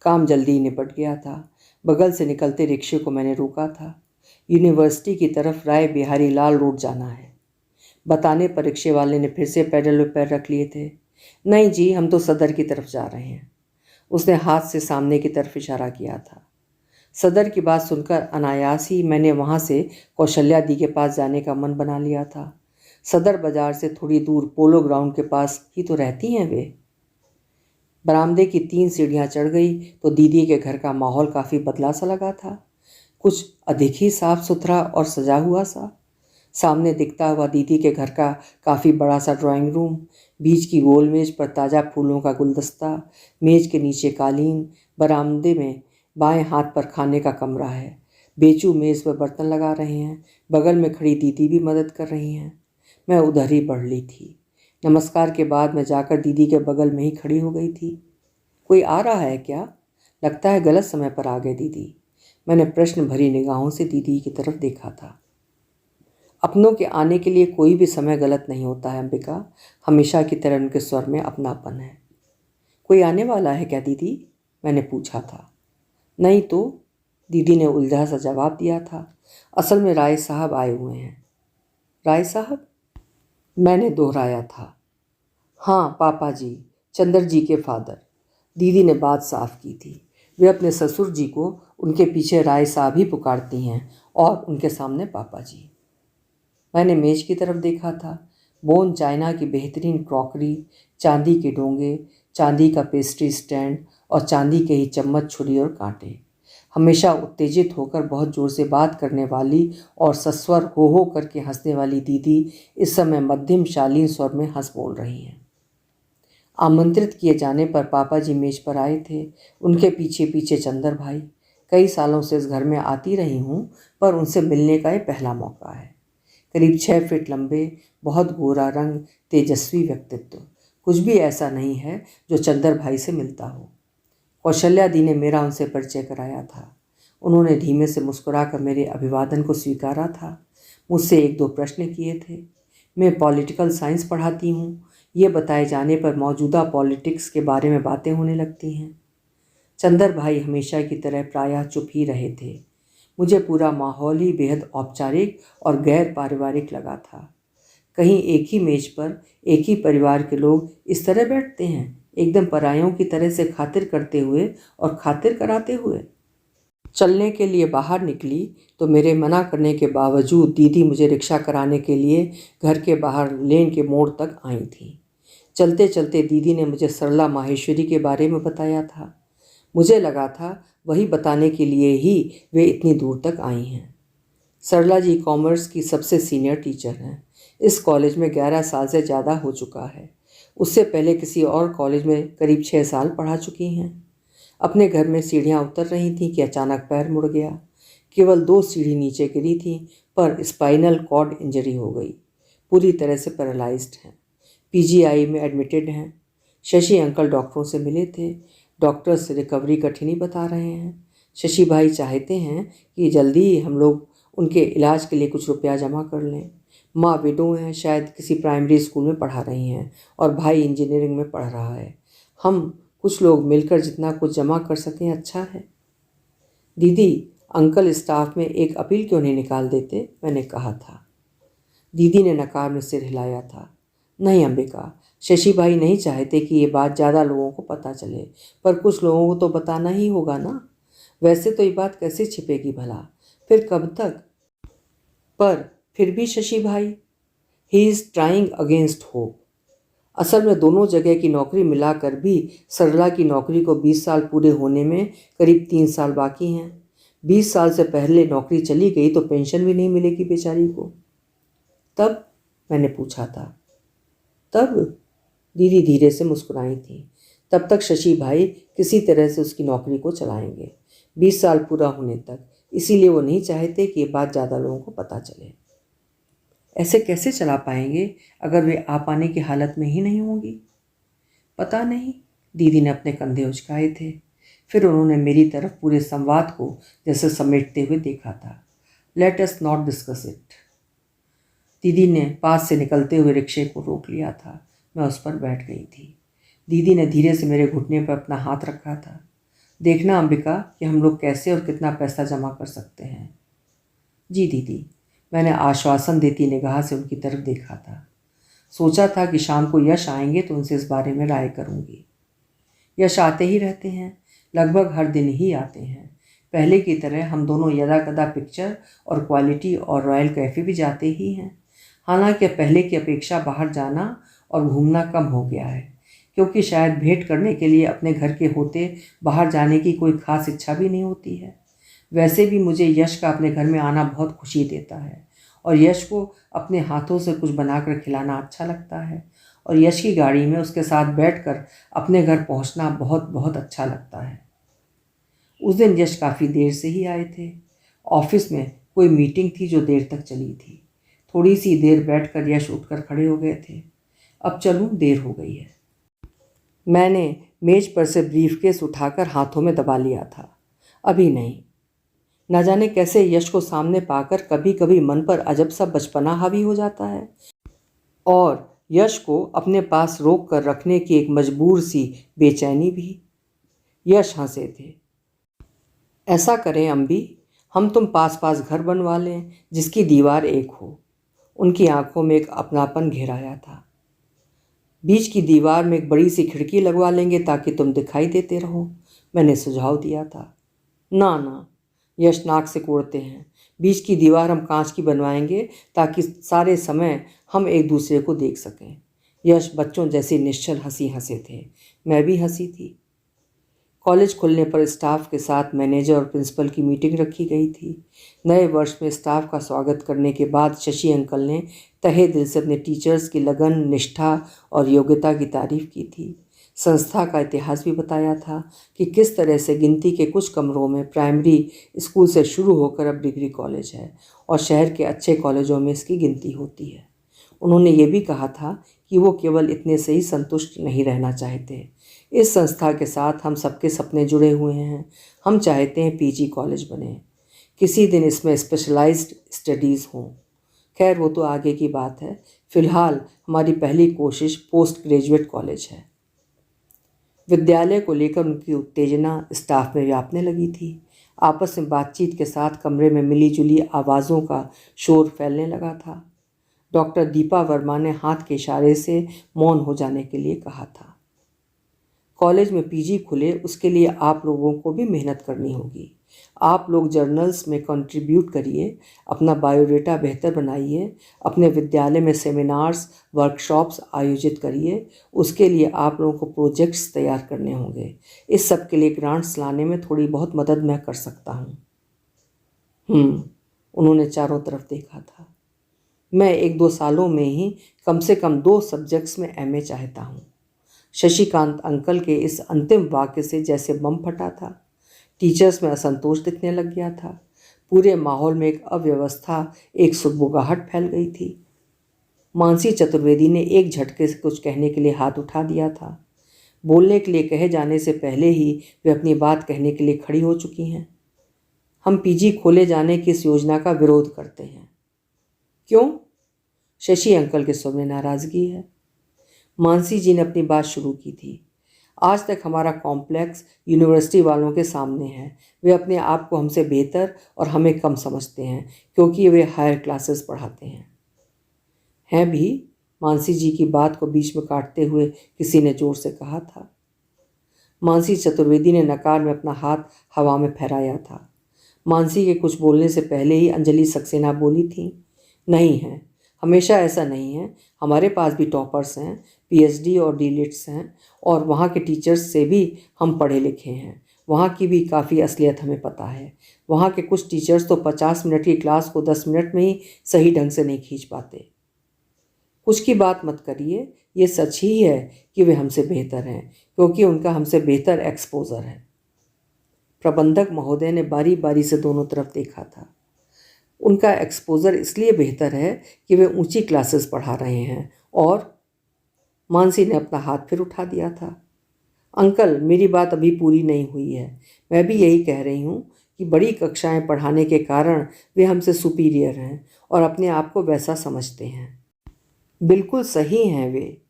[SPEAKER 1] काम जल्दी निपट गया था। बगल से निकलते रिक्शे को मैंने रोका था। यूनिवर्सिटी की तरफ राय बिहारी लाल रोड जाना है बताने पर रिक्शे वाले ने फिर से पैडल में पैर रख लिए थे। नहीं जी, हम तो सदर की तरफ जा रहे हैं। उसने हाथ से सामने की तरफ इशारा किया था। सदर की बात सुनकर अनायास ही मैंने वहाँ से कौशल्या दी के पास जाने का मन बना लिया था। सदर बाजार से थोड़ी दूर पोलो ग्राउंड के पास ही तो रहती हैं वे। बरामदे की 3 सीढ़ियाँ चढ़ गई तो दीदी के घर का माहौल काफ़ी बदला सा लगा था, कुछ अधिक ही साफ सुथरा और सजा हुआ सा। सामने दिखता हुआ दीदी के घर का काफ़ी बड़ा सा ड्राइंग रूम, बीच की गोल मेज पर ताज़ा फूलों का गुलदस्ता, मेज के नीचे कालीन, बरामदे में बाएं हाथ पर खाने का कमरा है। बेचू मेज़ पर बर्तन लगा रहे हैं, बगल में खड़ी दीदी भी मदद कर रही हैं। मैं उधर ही बढ़ ली थी। नमस्कार के बाद मैं जाकर दीदी के बगल में ही खड़ी हो गई थी। कोई आ रहा है क्या? लगता है गलत समय पर आ गए दीदी। मैंने प्रश्न भरी निगाहों से दीदी की तरफ देखा था। अपनों के आने के लिए कोई भी समय गलत नहीं होता है अंबिका, हमेशा की तरह उनके स्वर में अपनापन है। कोई आने वाला है क्या दीदी? मैंने पूछा था। नहीं तो, दीदी ने उलझा सा जवाब दिया था। असल में राय साहब आए हुए हैं। राय साहब? मैंने दोहराया था। हाँ, पापा जी, चंद्र जी के फादर। दीदी ने बात साफ की थी। वे अपने ससुर जी को उनके पीछे राय साहब ही पुकारती हैं और उनके सामने पापा जी। मैंने मेज की तरफ देखा था। बोन चाइना की बेहतरीन क्रॉकरी, चांदी के डोंगे, चांदी का पेस्ट्री स्टैंड और चांदी के ही चम्मच, छुरी और कांटे। हमेशा उत्तेजित होकर बहुत ज़ोर से बात करने वाली और सस्वर हो करके हंसने वाली दीदी इस समय मध्यम शालीन स्वर में हंस बोल रही हैं। आमंत्रित किए जाने पर पापा जी मेज पर आए थे। उनके पीछे पीछे चंदर भाई। कई सालों से इस घर में आती रही हूँ, पर उनसे मिलने का ये पहला मौका है। करीब 6 फीट लंबे, बहुत गोरा रंग, तेजस्वी व्यक्तित्व। कुछ भी ऐसा नहीं है जो चंदर भाई से मिलता हो। कौशल्या दी ने मेरा उनसे परिचय कराया था। उन्होंने धीमे से मुस्कुराकर मेरे अभिवादन को स्वीकारा था। मुझसे 1-2 प्रश्न किए थे। मैं पॉलिटिकल साइंस पढ़ाती हूँ, ये बताए जाने पर मौजूदा पॉलिटिक्स के बारे में बातें होने लगती हैं। चंदर भाई हमेशा की तरह प्रायः चुप ही रहे थे। मुझे पूरा माहौल ही बेहद औपचारिक और गैर पारिवारिक लगा था। कहीं एक ही मेज पर एक ही परिवार के लोग इस तरह बैठते हैं, एकदम परायों की तरह से खातिर करते हुए और खातिर कराते हुए। चलने के लिए बाहर निकली तो मेरे मना करने के बावजूद दीदी मुझे रिक्शा कराने के लिए घर के बाहर लेन के मोड़ तक आई थी। चलते चलते दीदी ने मुझे सरला माहेश्वरी के बारे में बताया था। मुझे लगा था वही बताने के लिए ही वे इतनी दूर तक आई हैं। सरला जी कॉमर्स की सबसे सीनियर टीचर हैं। इस कॉलेज में 11 साल से ज़्यादा हो चुका है। उससे पहले किसी और कॉलेज में करीब 6 साल पढ़ा चुकी हैं। अपने घर में सीढ़ियाँ उतर रही थीं कि अचानक पैर मुड़ गया। केवल 2 सीढ़ी नीचे गिरी थी, पर स्पाइनल कॉर्ड इंजरी हो गई। पूरी तरह से पैरालाइज्ड हैं। पीजीआई में एडमिटेड हैं। शशि अंकल डॉक्टरों से मिले थे। डॉक्टर्स रिकवरी कठिन ही बता रहे हैं। शशि भाई चाहते हैं कि जल्दी ही हम लोग उनके इलाज के लिए कुछ रुपया जमा कर लें। माँ विडो हैं, शायद किसी प्राइमरी स्कूल में पढ़ा रही हैं और भाई इंजीनियरिंग में पढ़ रहा है। हम कुछ लोग मिलकर जितना कुछ जमा कर सकें अच्छा है। दीदी, अंकल स्टाफ में एक अपील क्यों नहीं निकाल देते, मैंने कहा था। दीदी ने नकार में सिर हिलाया था। नहीं अंबिका, शशि भाई नहीं चाहते कि ये बात ज़्यादा लोगों को पता चले, पर कुछ लोगों को तो बताना ही होगा ना। वैसे तो ये बात कैसे छिपेगी भला, फिर कब तक। पर फिर भी शशि भाई, he is trying against hope. असल में दोनों जगह की नौकरी मिलाकर भी सरला की नौकरी को 20 साल पूरे होने में करीब 3 साल बाकी हैं। 20 साल से पहले नौकरी चली गई तो पेंशन भी नहीं मिलेगी बेचारी को। तब, मैंने पूछा था। तब, दीदी धीरे से मुस्कुराई थी। तब तक शशि भाई किसी तरह से उसकी नौकरी को चलाएंगे, 20 साल पूरा होने तक। इसीलिए वो नहीं चाहते कि ये बात ज़्यादा लोगों को पता चले। ऐसे कैसे चला पाएंगे अगर वे आ पाने की हालत में ही नहीं होंगी। पता नहीं, दीदी ने अपने कंधे उचकाए थे। फिर उन्होंने मेरी तरफ पूरे संवाद को जैसे समेटते हुए देखा था। Let us not discuss it. दीदी ने पास से निकलते हुए रिक्शे को रोक लिया था। मैं उस पर बैठ गई थी। दीदी ने धीरे से मेरे घुटने पर अपना हाथ रखा था। देखना अंबिका कि हम लोग कैसे और कितना पैसा जमा कर सकते हैं। जी दीदी, मैंने आश्वासन देती निगाह से उनकी तरफ देखा था। सोचा था कि शाम को यश आएंगे तो उनसे इस बारे में राय करूंगी। यश आते ही रहते हैं, लगभग हर दिन ही आते हैं। पहले की तरह हम दोनों यदा कदा पिक्चर और क्वालिटी और रॉयल कैफ़े भी जाते ही हैं। हालांकि पहले की अपेक्षा बाहर जाना और घूमना कम हो गया है, क्योंकि शायद भेंट करने के लिए अपने घर के होते बाहर जाने की कोई खास इच्छा भी नहीं होती है। वैसे भी मुझे यश का अपने घर में आना बहुत खुशी देता है और यश को अपने हाथों से कुछ बनाकर खिलाना अच्छा लगता है और यश की गाड़ी में उसके साथ बैठकर अपने घर पहुंचना बहुत बहुत अच्छा लगता है। उस दिन यश काफ़ी देर से ही आए थे। ऑफिस में कोई मीटिंग थी जो देर तक चली थी। थोड़ी सी देर बैठकर यश उठकर खड़े हो गए थे। अब चलूँ, देर हो गई है। मैंने मेज पर से ब्रीफकेस उठाकर हाथों में दबा लिया था। अभी नहीं। न जाने कैसे यश को सामने पाकर कभी कभी मन पर अजब सा बचपना हावी हो जाता है और यश को अपने पास रोक कर रखने की एक मजबूर सी बेचैनी भी। यश हंसे थे। ऐसा करें अम्बी, हम तुम पास पास घर बनवा लें जिसकी दीवार एक हो। उनकी आंखों में एक अपनापन घेराया था। बीच की दीवार में एक बड़ी सी खिड़की लगवा लेंगे ताकि तुम दिखाई देते रहो, मैंने सुझाव दिया था। ना ना, यश नाक से कोड़ते हैं। बीच की दीवार हम कांच की बनवाएंगे ताकि सारे समय हम एक दूसरे को देख सकें। यश बच्चों जैसी निश्चल हंसी हंसे थे। मैं भी हंसी थी। कॉलेज खुलने पर स्टाफ के साथ मैनेजर और प्रिंसिपल की मीटिंग रखी गई थी। नए वर्ष में स्टाफ का स्वागत करने के बाद शशि अंकल ने तहे दिल से अपने टीचर्स की लगन, निष्ठा और योग्यता की तारीफ की थी। संस्था का इतिहास भी बताया था कि किस तरह से गिनती के कुछ कमरों में प्राइमरी स्कूल से शुरू होकर अब डिग्री कॉलेज है और शहर के अच्छे कॉलेजों में इसकी गिनती होती है। उन्होंने ये भी कहा था कि वो केवल इतने से ही संतुष्ट नहीं रहना चाहते। इस संस्था के साथ हम सबके सपने जुड़े हुए हैं। हम चाहते हैं पीजी कॉलेज बने, किसी दिन इसमें स्पेशलाइज्ड स्टडीज़ हों। खैर वो तो आगे की बात है। फ़िलहाल हमारी पहली कोशिश पोस्ट ग्रेजुएट कॉलेज है। विद्यालय को लेकर उनकी उत्तेजना स्टाफ में व्यापने लगी थी। आपस में बातचीत के साथ कमरे में मिली-जुली आवाज़ों का शोर फैलने लगा था। डॉक्टर दीपा वर्मा ने हाथ के इशारे से मौन हो जाने के लिए कहा था। कॉलेज में पीजी खुले, उसके लिए आप लोगों को भी मेहनत करनी होगी। आप लोग जर्नल्स में कंट्रीब्यूट करिए, अपना बायोडेटा बेहतर बनाइए, अपने विद्यालय में सेमिनार्स वर्कशॉप्स आयोजित करिए। उसके लिए आप लोगों को प्रोजेक्ट्स तैयार करने होंगे। इस सब के लिए ग्रांट्स लाने में थोड़ी बहुत मदद मैं कर सकता हूँ। उन्होंने चारों तरफ देखा था। मैं 1-2 सालों में ही कम से कम 2 सब्जेक्ट्स में एमए चाहता हूँ। शशिकांत अंकल के इस अंतिम वाक्य से जैसे बम फटा था। टीचर्स में असंतोष दिखने लग गया था। पूरे माहौल में एक अव्यवस्था, एक सुगबुगाहट फैल गई थी। मानसी चतुर्वेदी ने एक झटके से कुछ कहने के लिए हाथ उठा दिया था। बोलने के लिए कहे जाने से पहले ही वे अपनी बात कहने के लिए खड़ी हो चुकी हैं। हम पीजी खोले जाने की इस योजना का विरोध करते हैं। क्यों? शशि अंकल के स्वर में नाराज़गी है। मानसी जी ने अपनी बात शुरू की थी। आज तक हमारा कॉम्प्लेक्स यूनिवर्सिटी वालों के सामने है। वे अपने आप को हमसे बेहतर और हमें कम समझते हैं क्योंकि वे हायर क्लासेस पढ़ाते हैं। हैं भी? मानसी जी की बात को बीच में काटते हुए किसी ने जोर से कहा था। मानसी चतुर्वेदी ने नकार में अपना हाथ हवा में फहराया था। मानसी के कुछ बोलने से पहले ही अंजलि सक्सेना बोली थी, नहीं है, हमेशा ऐसा नहीं है। हमारे पास भी टॉपर्स हैं, पीएचडी और डीलिट्स हैं, और वहाँ के टीचर्स से भी हम पढ़े लिखे हैं। वहाँ की भी काफ़ी असलियत हमें पता है। वहाँ के कुछ टीचर्स तो 50 मिनट की क्लास को 10 मिनट में ही सही ढंग से नहीं खींच पाते। कुछ की बात मत करिए, ये सच ही है कि वे हमसे बेहतर हैं क्योंकि उनका हमसे बेहतर एक्सपोजर है। प्रबंधक महोदय ने बारी बारी से दोनों तरफ देखा था। उनका एक्सपोजर इसलिए बेहतर है कि वे ऊंची क्लासेस पढ़ा रहे हैं। और मानसी ने अपना हाथ फिर उठा दिया था। अंकल, मेरी बात अभी पूरी नहीं हुई है। मैं भी यही कह रही हूँ कि बड़ी कक्षाएं पढ़ाने के कारण वे हमसे सुपीरियर हैं और अपने आप को वैसा समझते हैं। बिल्कुल सही हैं वे।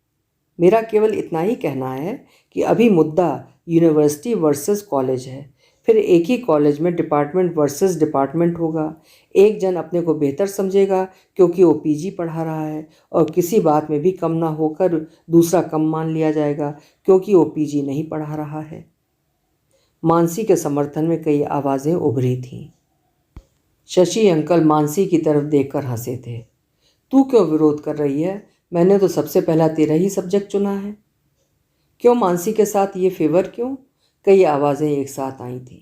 [SPEAKER 1] मेरा केवल इतना ही कहना है कि अभी मुद्दा यूनिवर्सिटी वर्सेस कॉलेज है। फिर एक ही कॉलेज में डिपार्टमेंट वर्सेस डिपार्टमेंट होगा। एक जन अपने को बेहतर समझेगा क्योंकि वो पीजी पढ़ा रहा है, और किसी बात में भी कम ना होकर दूसरा कम मान लिया जाएगा क्योंकि वो पीजी नहीं पढ़ा रहा है। मानसी के समर्थन में कई आवाज़ें उभरी थीं। शशि अंकल मानसी की तरफ देखकर हंसे थे। तू क्यों विरोध कर रही है? मैंने तो सबसे पहला तेरा ही सब्जेक्ट चुना है। क्यों मानसी के साथ ये फेवर क्यों? कई आवाज़ें एक साथ आई थीं।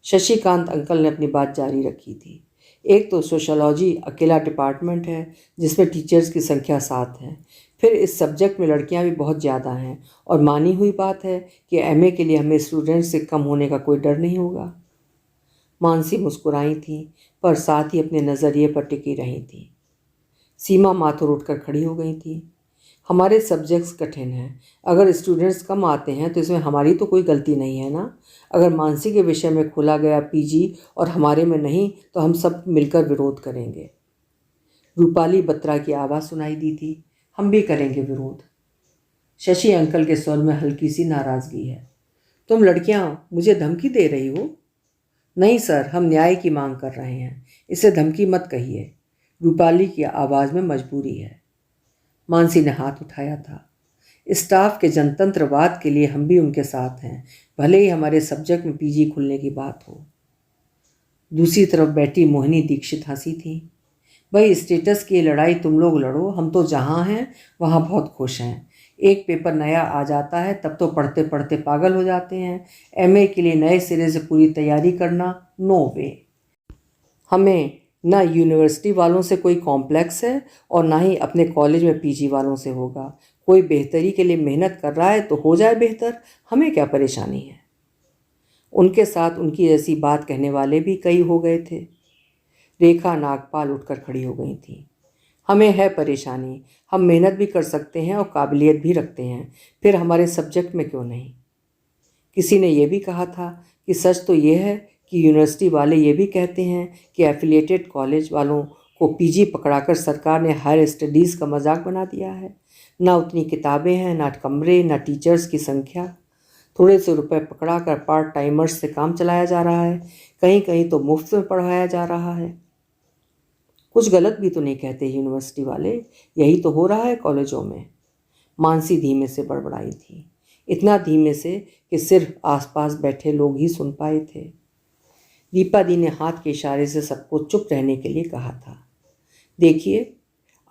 [SPEAKER 1] शशिकांत अंकल ने अपनी बात जारी रखी थी। एक तो सोशोलॉजी अकेला डिपार्टमेंट है जिसमें टीचर्स की संख्या 7 है। फिर इस सब्जेक्ट में लड़कियां भी बहुत ज़्यादा हैं, और मानी हुई बात है कि एमए के लिए हमें स्टूडेंट्स से कम होने का कोई डर नहीं होगा। मानसी मुस्कुराई थी, पर साथ ही अपने नज़रिए पर टिकी रही थी। सीमा माथुर उठकर खड़ी हो गई थी। हमारे सब्जेक्ट्स कठिन हैं। अगर स्टूडेंट्स कम आते हैं तो इसमें हमारी तो कोई गलती नहीं है ना। अगर मानसी के विषय में खोला गया पीजी और हमारे में नहीं तो हम सब मिलकर विरोध करेंगे। रूपाली बत्रा की आवाज़ सुनाई दी थी, हम भी करेंगे विरोध। शशि अंकल के स्वर में हल्की सी नाराज़गी है। तुम लड़कियां मुझे धमकी दे रही हो? नहीं सर, हम न्याय की मांग कर रहे हैं, इसे धमकी मत कहिए। रूपाली की आवाज़ में मजबूरी है। मानसी ने हाथ उठाया था। स्टाफ के जनतंत्रवाद के लिए हम भी उनके साथ हैं, भले ही हमारे सब्जेक्ट में पीजी खुलने की बात हो। दूसरी तरफ बैठी मोहिनी दीक्षित हंसी थी। भाई, स्टेटस की लड़ाई तुम लोग लड़ो, हम तो जहाँ हैं वहाँ बहुत खुश हैं। एक पेपर नया आ जाता है तब तो पढ़ते पढ़ते पागल हो जाते हैं। एमए के लिए नए सिरे से पूरी तैयारी करना, नो वे। हमें ना यूनिवर्सिटी वालों से कोई कॉम्प्लेक्स है और ना ही अपने कॉलेज में पीजी वालों से होगा। कोई बेहतरी के लिए मेहनत कर रहा है तो हो जाए बेहतर, हमें क्या परेशानी है। उनके साथ उनकी जैसी बात कहने वाले भी कई हो गए थे। रेखा नागपाल उठकर खड़ी हो गई थी। हमें है परेशानी, हम मेहनत भी कर सकते हैं और काबिलियत भी रखते हैं, फिर हमारे सब्जेक्ट में क्यों नहीं। किसी ने यह भी कहा था कि सच तो यह है कि यूनिवर्सिटी वाले ये भी कहते हैं कि एफिलिएटेड कॉलेज वालों को पीजी पकड़ाकर सरकार ने हायर स्टडीज़ का मजाक बना दिया है। ना उतनी किताबें हैं, ना कमरे, ना टीचर्स की संख्या। थोड़े से रुपए पकड़ा कर पार्ट टाइमर्स से काम चलाया जा रहा है, कहीं कहीं तो मुफ्त में पढ़ाया जा रहा है। कुछ गलत भी तो नहीं कहते यूनिवर्सिटी वाले, यही तो हो रहा है कॉलेजों में। मानसी धीमे से बड़बड़ाई थी, इतना धीमे से कि सिर्फ आसपास बैठे लोग ही सुन पाए थे। दीपा दी ने हाथ के इशारे से सबको चुप रहने के लिए कहा था। देखिए,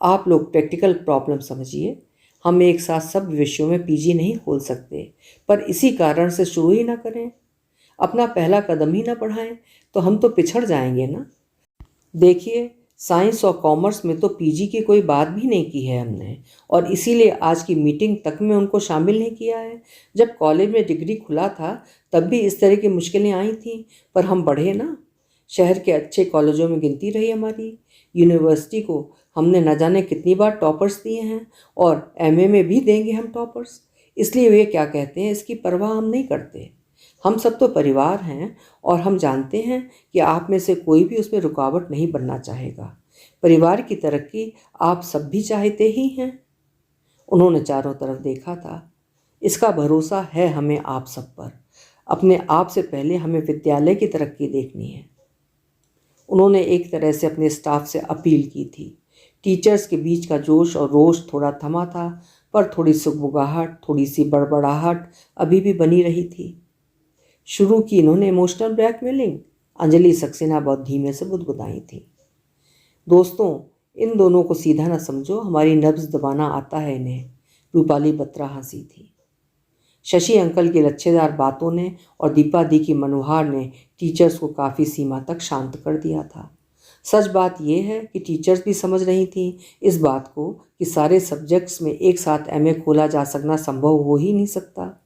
[SPEAKER 1] आप लोग प्रैक्टिकल प्रॉब्लम समझिए। हम एक साथ सब विषयों में पीजी नहीं खोल सकते, पर इसी कारण से शुरू ही ना करें, अपना पहला कदम ही ना बढ़ाएं, तो हम तो पिछड़ जाएंगे ना। देखिए, साइंस और कॉमर्स में तो पीजी की कोई बात भी नहीं की है हमने, और इसीलिए आज की मीटिंग तक में उनको शामिल नहीं किया है। जब कॉलेज में डिग्री खुला था तब भी इस तरह की मुश्किलें आई थीं, पर हम बढ़े ना। शहर के अच्छे कॉलेजों में गिनती रही हमारी। यूनिवर्सिटी को हमने न जाने कितनी बार टॉपर्स दिए हैं, और एमए में भी देंगे हम टॉपर्स। इसलिए वे क्या कहते हैं इसकी परवाह हम नहीं करते। हम सब तो परिवार हैं, और हम जानते हैं कि आप में से कोई भी उसमें रुकावट नहीं बनना चाहेगा। परिवार की तरक्की आप सब भी चाहते ही हैं। उन्होंने चारों तरफ देखा था। इसका भरोसा है हमें आप सब पर। अपने आप से पहले हमें विद्यालय की तरक्की देखनी है। उन्होंने एक तरह से अपने स्टाफ से अपील की थी। टीचर्स के बीच का जोश और रोष थोड़ा थमा था, पर थोड़ी सुगबुगाहट, थोड़ी सी बड़बड़ाहट अभी भी बनी रही थी। शुरू की इन्होंने इमोशनल ब्लैकमेलिंग। अंजलि सक्सेना बहुत धीमे से बुदबुदाई थी। दोस्तों, इन दोनों को सीधा ना समझो, हमारी नब्ज दबाना आता है इन्हें। रूपाली बत्रा हंसी थी। शशि अंकल की लच्छेदार बातों ने और दीपा दी की मनोहार ने टीचर्स को काफ़ी सीमा तक शांत कर दिया था। सच बात यह है कि टीचर्स भी समझ रही थीं इस बात को कि सारे सब्जेक्ट्स में एक साथ एमए खोला जा सकना संभव हो ही नहीं सकता।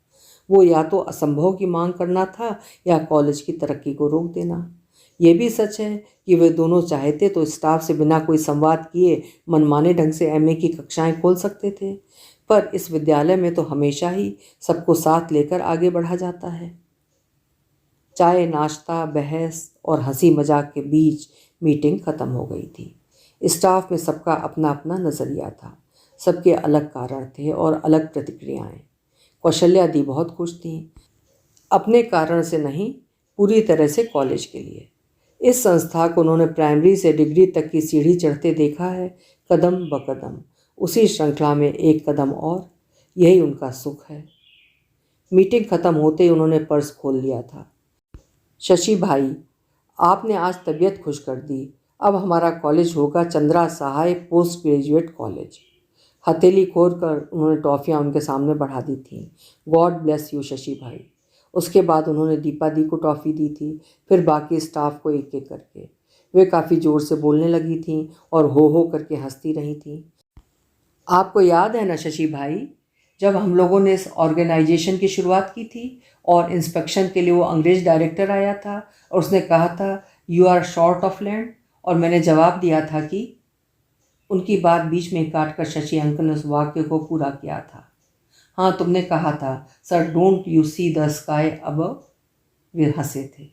[SPEAKER 1] वो या तो असंभव की मांग करना था या कॉलेज की तरक्की को रोक देना। ये भी सच है कि वे दोनों चाहते तो स्टाफ से बिना कोई संवाद किए मनमाने ढंग से एमए की कक्षाएं खोल सकते थे, पर इस विद्यालय में तो हमेशा ही सबको साथ लेकर आगे बढ़ा जाता है। चाय, नाश्ता, बहस और हंसी मजाक के बीच मीटिंग खत्म हो गई थी। स्टाफ में सबका अपना अपना नज़रिया था, सबके अलग कारण थे और अलग प्रतिक्रियाएं। कौशल्या दी बहुत खुश थीं, अपने कारण से नहीं, पूरी तरह से कॉलेज के लिए। इस संस्था को उन्होंने प्राइमरी से डिग्री तक की सीढ़ी चढ़ते देखा है, कदम ब कदम, उसी श्रृंखला में एक कदम और। यही उनका सुख है। मीटिंग खत्म होते ही उन्होंने पर्स खोल लिया था। शशि भाई, आपने आज तबीयत खुश कर दी। अब हमारा कॉलेज होगा चंद्रा सहाय पोस्ट ग्रेजुएट कॉलेज। हथेली खोल कर उन्होंने टॉफ़ियाँ उनके सामने बढ़ा दी थीं। गॉड ब्लेस यू शशि भाई। उसके बाद उन्होंने दीपा दी को टॉफ़ी दी थी, फिर बाकी स्टाफ को एक एक करके। वे काफ़ी ज़ोर से बोलने लगी थीं और हो करके हंसती रही थीं। आपको याद है ना शशि भाई, जब हम लोगों ने इस ऑर्गेनाइजेशन की शुरुआत की थी और इंस्पेक्शन के लिए वो अंग्रेज डायरेक्टर आया था और उसने कहा था you are short of land, और मैंने जवाब दिया था कि। उनकी बात बीच में काट कर शशि अंकल ने उस वाक्य को पूरा किया था। हाँ, तुमने कहा था sir, don't you see the sky above. वे हंसे थे।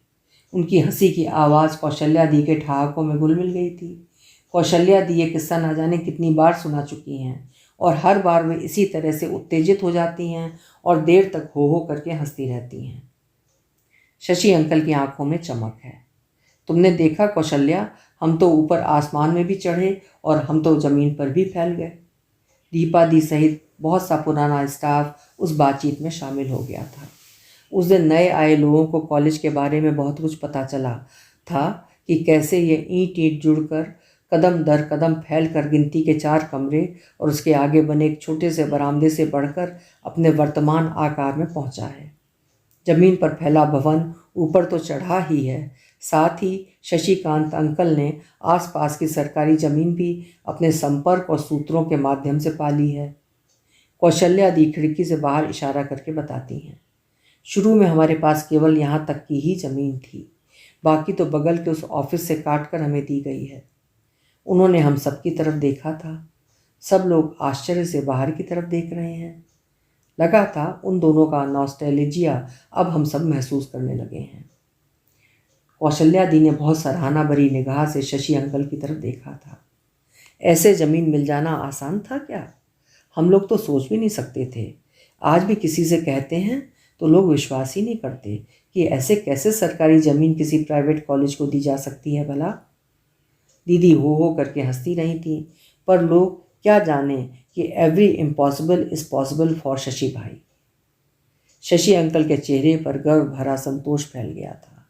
[SPEAKER 1] उनकी हंसी की आवाज़ कौशल्या दी के ठहाकों में घुल मिल गई थी। कौशल्या दी ये किस्सा ना जाने कितनी बार सुना चुकी हैं, और हर बार वे इसी तरह से उत्तेजित हो जाती हैं और देर तक हो करके हंसती रहती हैं। शशि अंकल की आंखों में चमक है। तुमने देखा कौशल्या, हम तो ऊपर आसमान में भी चढ़े और हम तो ज़मीन पर भी फैल गए। दीपा दी सहित बहुत सा पुराना स्टाफ उस बातचीत में शामिल हो गया था। उस दिन नए आए लोगों को कॉलेज के बारे में बहुत कुछ पता चला था कि कैसे ये ईंट ईंट जुड़कर कदम दर कदम फैल कर गिनती के 4 कमरे और उसके आगे बने एक छोटे से बरामदे से बढ़कर अपने वर्तमान आकार में पहुंचा है। जमीन पर फैला भवन ऊपर तो चढ़ा ही है, साथ ही शशिकांत अंकल ने आसपास की सरकारी ज़मीन भी अपने संपर्क और सूत्रों के माध्यम से पाली है। कौशल्या दी खिड़की से बाहर इशारा करके बताती हैं, शुरू में हमारे पास केवल यहाँ तक की ही ज़मीन थी, बाकी तो बगल के उस ऑफिस से काट कर हमें दी गई है। उन्होंने हम सब की तरफ देखा था। सब लोग आश्चर्य से बाहर की तरफ देख रहे हैं। लगा था उन दोनों का नॉस्टैल्जिया अब हम सब महसूस करने लगे हैं। कौशल्या दी ने बहुत सराहना भरी निगाह से शशि अंकल की तरफ देखा था। ऐसे जमीन मिल जाना आसान था क्या? हम लोग तो सोच भी नहीं सकते थे। आज भी किसी से कहते हैं तो लोग विश्वास ही नहीं करते कि ऐसे कैसे सरकारी ज़मीन किसी प्राइवेट कॉलेज को दी जा सकती है भला। दीदी हो करके हंसती रही थी, पर लोग क्या जाने कि every impossible is possible for Shashi भाई। शशि अंकल के चेहरे पर गर्व भरा संतोष फैल गया था।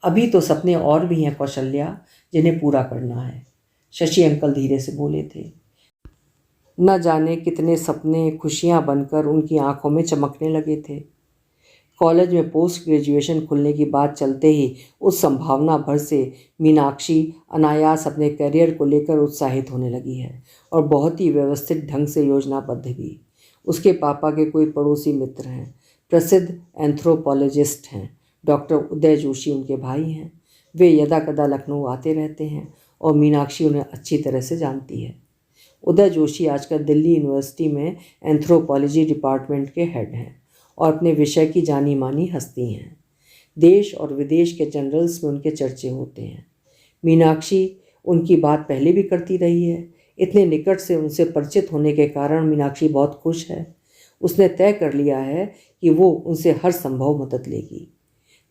[SPEAKER 1] अभी तो सपने और भी हैं कौशल्या, जिन्हें पूरा करना है, शशि अंकल धीरे से बोले थे। न जाने कितने सपने खुशियां बनकर उनकी आंखों में चमकने लगे थे। कॉलेज में पोस्ट ग्रेजुएशन खुलने की बात चलते ही उस संभावना भर से मीनाक्षी अनायास अपने करियर को लेकर उत्साहित होने लगी है और बहुत ही व्यवस्थित ढंग से योजनाबद्ध भी। उसके पापा के कोई पड़ोसी मित्र हैं, प्रसिद्ध एंथ्रोपोलॉजिस्ट हैं, डॉक्टर उदय जोशी उनके भाई हैं। वे यदा कदा लखनऊ आते रहते हैं और मीनाक्षी उन्हें अच्छी तरह से जानती है। उदय जोशी आजकल दिल्ली यूनिवर्सिटी में एंथ्रोपोलॉजी डिपार्टमेंट के हेड हैं और अपने विषय की जानी मानी हस्ती हैं। देश और विदेश के जर्नल्स में उनके चर्चे होते हैं। मीनाक्षी उनकी बात पहले भी करती रही है। इतने निकट से उनसे परिचित होने के कारण मीनाक्षी बहुत खुश है। उसने तय कर लिया है कि वो उनसे हर संभव मदद लेगी।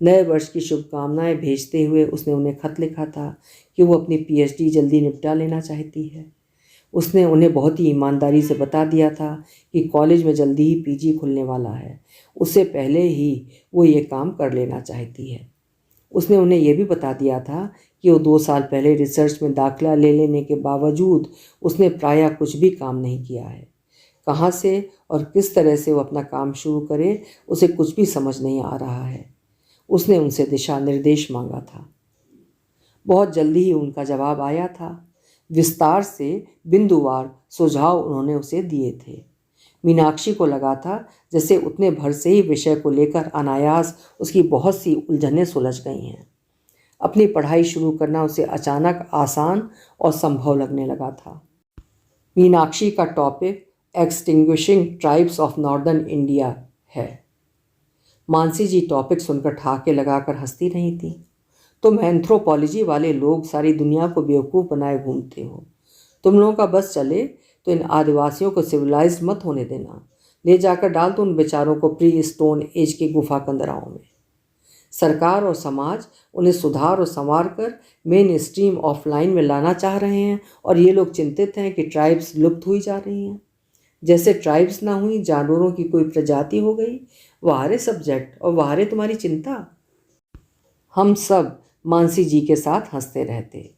[SPEAKER 1] नए वर्ष की शुभकामनाएं भेजते हुए उसने उन्हें खत लिखा था कि वो अपनी पीएचडी जल्दी निपटा लेना चाहती है। उसने उन्हें बहुत ही ईमानदारी से बता दिया था कि कॉलेज में जल्दी ही पीजी खुलने वाला है, उससे पहले ही वो ये काम कर लेना चाहती है। उसने उन्हें यह भी बता दिया था कि वो 2 साल पहले रिसर्च में दाखिला ले लेने के बावजूद उसने प्रायः कुछ भी काम नहीं किया है। कहाँ से और किस तरह से वो अपना काम शुरू करे, उसे कुछ भी समझ नहीं आ रहा है। उसने उनसे दिशा निर्देश मांगा था। बहुत जल्दी ही उनका जवाब आया था। विस्तार से बिंदुवार सुझाव उन्होंने उसे दिए थे। मीनाक्षी को लगा था जैसे उतने भर से ही विषय को लेकर अनायास उसकी बहुत सी उलझनें सुलझ गई हैं। अपनी पढ़ाई शुरू करना उसे अचानक आसान और संभव लगने लगा था। मीनाक्षी का topic extinguishing tribes of northern India है। मानसी जी टॉपिक सुनकर ठहाके लगाकर हंसती रही थी। तुम एंथ्रोपोलॉजी वाले लोग सारी दुनिया को बेवकूफ़ बनाए घूमते हो। तुम लोगों का बस चले तो इन आदिवासियों को सिविलाइज्ड मत होने देना। ले जाकर डाल दो उन बेचारों को प्री स्टोन एज के गुफा कंदराओं में। सरकार और समाज उन्हें सुधार और संवार कर मेन स्ट्रीम ऑफलाइन में लाना चाह रहे हैं और ये लोग चिंतित हैं कि ट्राइब्स लुप्त हुई जा रही हैं। जैसे ट्राइब्स ना हुई जानवरों की कोई प्रजाति हो गई। वारे सब्जेक्ट और वारे तुम्हारी चिंता। हम सब मानसी जी के साथ हंसते रहते।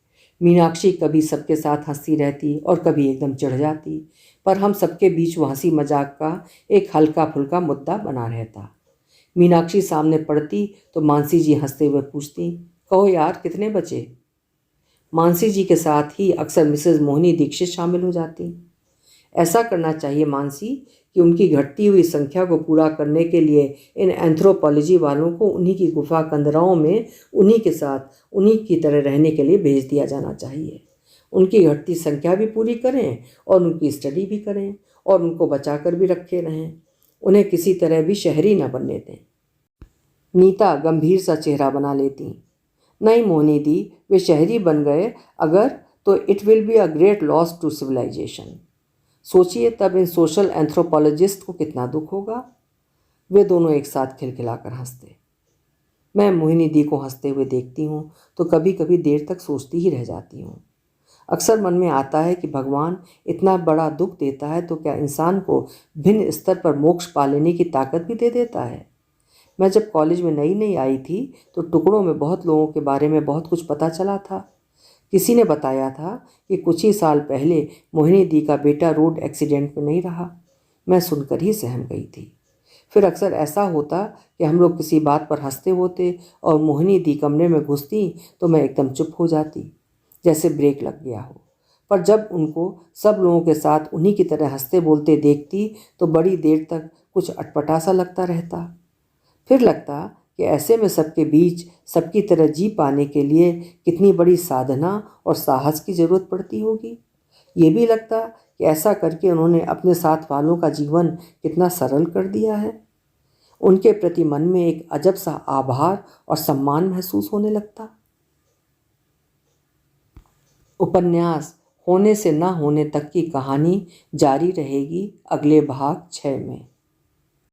[SPEAKER 1] मीनाक्षी कभी सबके साथ हंसती रहती और कभी एकदम चिढ़ जाती, पर हम सबके बीच वो हंसी मजाक का एक हल्का फुल्का मुद्दा बना रहता। मीनाक्षी सामने पड़ती तो मानसी जी हंसते हुए पूछती, कहो यार कितने बचे? मानसी जी के साथ ही अक्सर मिसेस मोहिनी दीक्षित शामिल हो जाती। ऐसा करना चाहिए मानसी कि उनकी घटती हुई संख्या को पूरा करने के लिए इन एंथ्रोपोलॉजी वालों को उन्हीं की गुफा कंदराओं में उन्हीं के साथ उन्हीं की तरह रहने के लिए भेज दिया जाना चाहिए। उनकी घटती संख्या भी पूरी करें और उनकी स्टडी भी करें और उनको बचा कर भी रखे रहें। उन्हें किसी तरह भी शहरी न बनने दें। नीता गंभीर सा चेहरा बना लेती। नहीं मोहिनी दी, वे शहरी बन गए अगर तो it will be a great loss to civilisation. सोचिए तब इन सोशल एंथ्रोपोलॉजिस्ट को कितना दुख होगा। वे दोनों एक साथ खिलखिलाकर हंसते। मैं मोहिनी दी को हंसते हुए देखती हूँ तो कभी कभी देर तक सोचती ही रह जाती हूँ। अक्सर मन में आता है कि भगवान इतना बड़ा दुख देता है तो क्या इंसान को भिन्न स्तर पर मोक्ष पा लेने की ताकत भी दे देता है। मैं जब कॉलेज में नई नई आई थी तो टुकड़ों में बहुत लोगों के बारे में बहुत कुछ पता चला था। किसी ने बताया था कि कुछ ही साल पहले मोहिनी दी का बेटा रोड एक्सीडेंट में नहीं रहा। मैं सुनकर ही सहम गई थी। फिर अक्सर ऐसा होता कि हम लोग किसी बात पर हंसते होते और मोहिनी दी कमरे में घुसती तो मैं एकदम चुप हो जाती, जैसे ब्रेक लग गया हो। पर जब उनको सब लोगों के साथ उन्हीं की तरह हंसते बोलते देखती तो बड़ी देर तक कुछ अटपटा सा लगता रहता। फिर लगता कि ऐसे में सबके बीच सबकी तरह जी पाने के लिए कितनी बड़ी साधना और साहस की ज़रूरत पड़ती होगी। ये भी लगता कि ऐसा करके उन्होंने अपने साथ वालों का जीवन कितना सरल कर दिया है। उनके प्रति मन में एक अजब सा आभार और सम्मान महसूस होने लगता। उपन्यास होने से न होने तक की कहानी जारी रहेगी अगले भाग 6 में।